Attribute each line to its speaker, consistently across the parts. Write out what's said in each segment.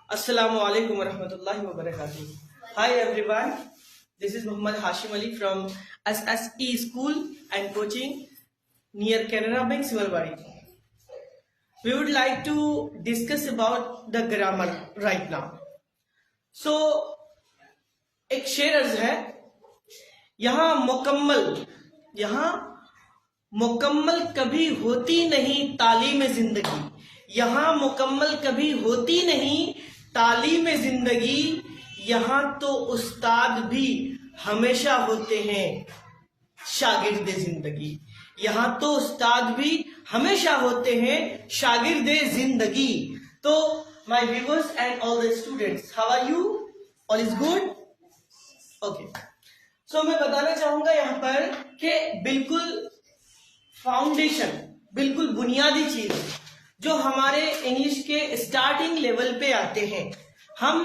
Speaker 1: Assalamu alaikum warahmatullahi wabarakatuh. Hi everyone, this is Muhammad Hashim Ali from SSE School and Coaching near Canara Bank, Simalbari. We would like to discuss about the grammar right now. So, एक शेर अर्ज है, यहाँ मुकम्मल कभी होती नहीं तालीम जिंदगी, यहाँ मुकम्मल कभी होती नहीं तालीम जिंदगी, यहाँ तो उस्ताद भी हमेशा होते हैं शागिर्द जिंदगी, यहाँ तो उस्ताद भी हमेशा होते हैं शागिर्द जिंदगी. तो my viewers and all the students, how are you? All is good? Okay. So मैं बताना चाहूंगा यहाँ पर कि बिल्कुल फाउंडेशन, बिल्कुल बुनियादी चीज जो हमारे इंग्लिश के स्टार्टिंग लेवल पे आते हैं. हम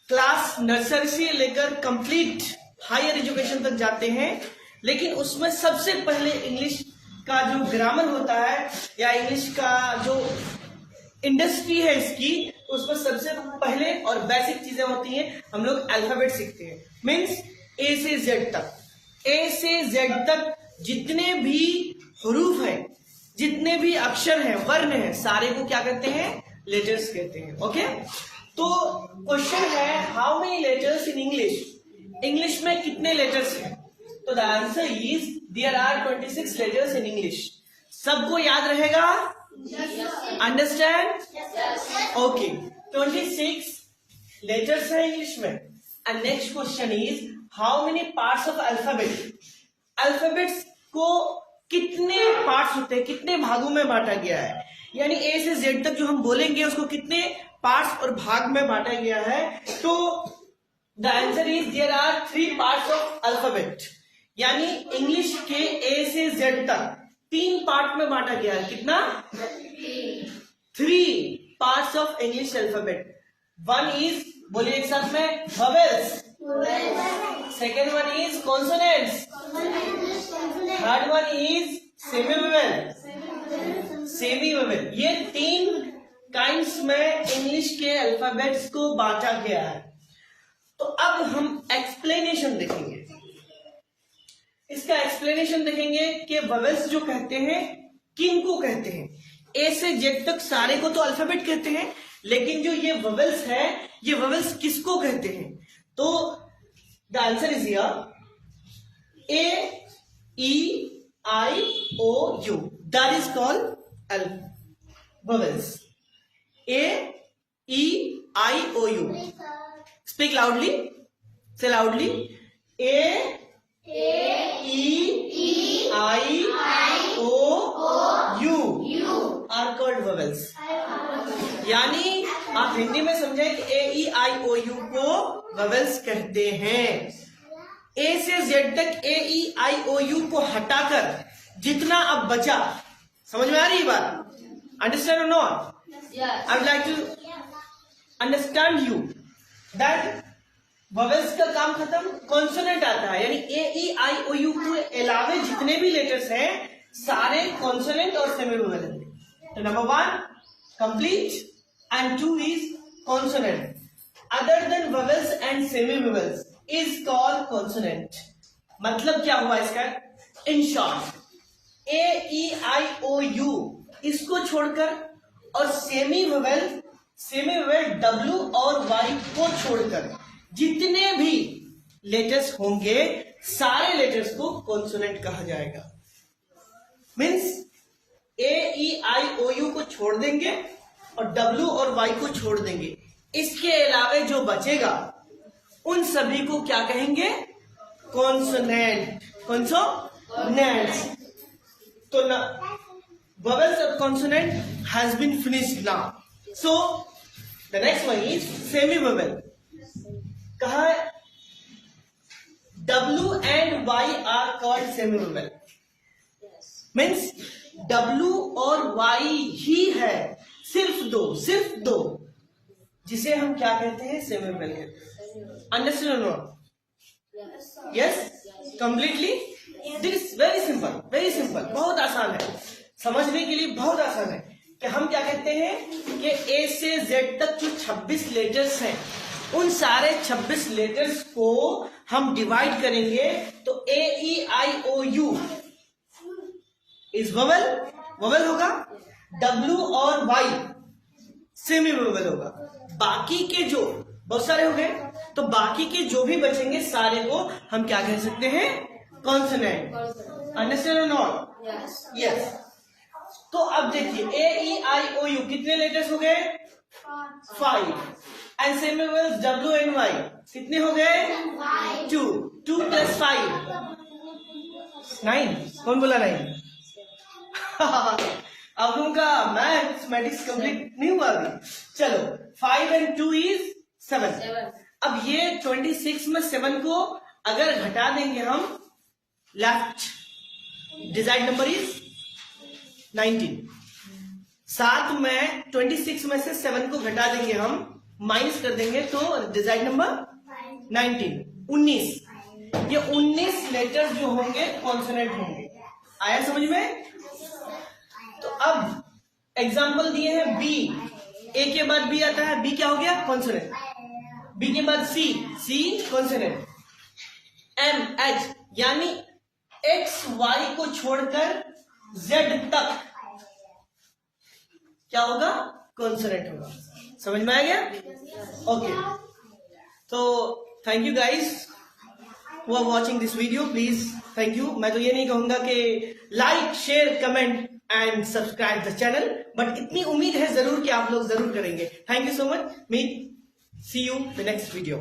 Speaker 1: क्लास नर्सरी से लेकर कंप्लीट हायर एजुकेशन तक जाते हैं, लेकिन उसमें सबसे पहले इंग्लिश का जो ग्रामर होता है या इंग्लिश का जो इंडस्ट्री है इसकी, उसमें सबसे पहले और बेसिक चीजें होती हैं. हम लोग अल्फाबेट सीखते हैं, मीन्स ए से जेड तक. ए से जेड तक जितने भी हरूफ हैं, जितने भी अक्षर हैं, वर्ण हैं, सारे को क्या कहते हैं? लेटर्स कहते हैं. ओके. तो क्वेश्चन है, how many letters in English? English में कितने लेटर्स हैं? तो the answer is there are 26 letters in English. सबको याद रहेगा? अंडरस्टैंड? ओके. 26 लेटर्स है इंग्लिश में. And next question is, how many parts of alphabet? Alphabets को कितने पार्ट्स होते हैं, कितने भागों में बांटा गया है? यानी ए से जेड तक जो हम बोलेंगे उसको कितने पार्ट्स और भाग में बांटा गया है? तो the answer is there are 3 parts of alphabet. यानी इंग्लिश के ए से जेड तक 3 पार्ट में बांटा गया है. कितना? 3 parts of English alphabet. One is, बोलिए एक साथ में, vowels. Second one is consonants. Third one is semi vowel. ये 3 काइंड्स में इंग्लिश के अल्फाबेट्स को बांटा गया है. तो अब हम एक्सप्लेनेशन देखेंगे. इसका एक्सप्लेनेशन देखेंगे कि वोवेल्स जो कहते हैं किन को कहते हैं. ए से जेड तक सारे को तो अल्फाबेट कहते हैं, लेकिन जो ये वोवेल्स है, ये वोवेल्स किसको कहते हैं? तो the answer is here, A E I O U, that is called vowels. A E I O U. Speak loudly, say loudly. A E I O U are called vowels. यानी आप हिंदी में समझें कि ए E I O you को vowels कहते हैं. ए से Z तक ए ई आई ओ यू को हटाकर जितना अब बचा, समझ में आ रही बात? अंडरस्टैंड और not? I would like to understand you that vowels का काम खत्म, कॉन्सोनेंट आता है. यानी ए ई आई ओ यू के अलावे जितने भी लेटर्स हैं सारे कॉन्सोनेंट और सेमी वोवेल हैं. तो number 1 complete and 2 is consonant. Other than vowels and semi vowels is called consonant. मतलब क्या हुआ इसका? In short, A E I O you इसको छोड़कर और सेमी वोवेल डब्ल्यू और वाई को छोड़कर जितने भी लेटर्स होंगे सारे लेटर्स को कॉन्सोनेंट कहा जाएगा. Means A E I O you को छोड़ देंगे और डब्ल्यू और वाई को छोड़ देंगे. इसके अलावे जो बचेगा उन सभी को क्या कहेंगे? कॉन्सोनेंट. कॉन्सोनेंट्स. तो वोवेल्स और consonant has been finished now. So the next one is semi vowel. कहा है? W and Y are called semi vowel. Means W और Y ही है, सिर्फ दो, जिसे हम क्या कहते हैं? सेमी वोवेल कहते हैं. अंडरस्टैंड और not? Yes, completely. This very simple, बहुत आसान है, समझने के लिए बहुत आसान है. कि हम क्या कहते हैं कि ए से जेड तक जो 26 लेटर्स हैं, उन सारे 26 लेटर्स को हम डिवाइड करेंगे तो ए E I O you is vowel, vowel होगा। डब्ल्यू और वाई सेमी वोवेल होगा। बाकी के जो बहुत सारे हो गए, तो बाकी के जो भी बचेंगे सारे को हम क्या कह सकते हैं, कॉन्सोनेंट। अंडरस्टैंड और नॉट? यस। तो अब देखिए ए ई आई ओ यू कितने लेटर्स हो गए, 5। And semi vowels W and Y कितने हो गए, 2। 2 + 5 9। कौन बोला 9? अब उनका मैथमेटिक्स कंप्लीट नहीं हुआ अभी। चलो 5 and 2 is 7। अब ये 26 में 7 को अगर घटा देंगे हम, लेफ्ट डिजाइड नंबर इज 19। 7 में 26 में से 7 को घटा देंगे हम, माइनस कर देंगे तो डिजाइड नंबर 19। ये 19 लेटर्स जो होंगे कॉन्सोनेंट होंगे। आया समझ में? तो अब एग्जाम्पल दिए हैं बी। ए के बाद बी आता है, बी क्या हो गया, कॉन्सोनेंट। बी के बाद सी, सी कॉन्सोनेंट। एम एच यानी एक्स वाई को छोड़कर जेड तक क्या होगा, कॉन्सोनेंट होगा। समझ में आ गया? ओके। तो thank you guys who are watching this video, please thank you। मैं तो ये नहीं कहूंगा कि like share comment and subscribe the channel, but इतनी उम्मीद है जरूर कि आप लोग जरूर करेंगे। Thank you so much. Meet see you the next video.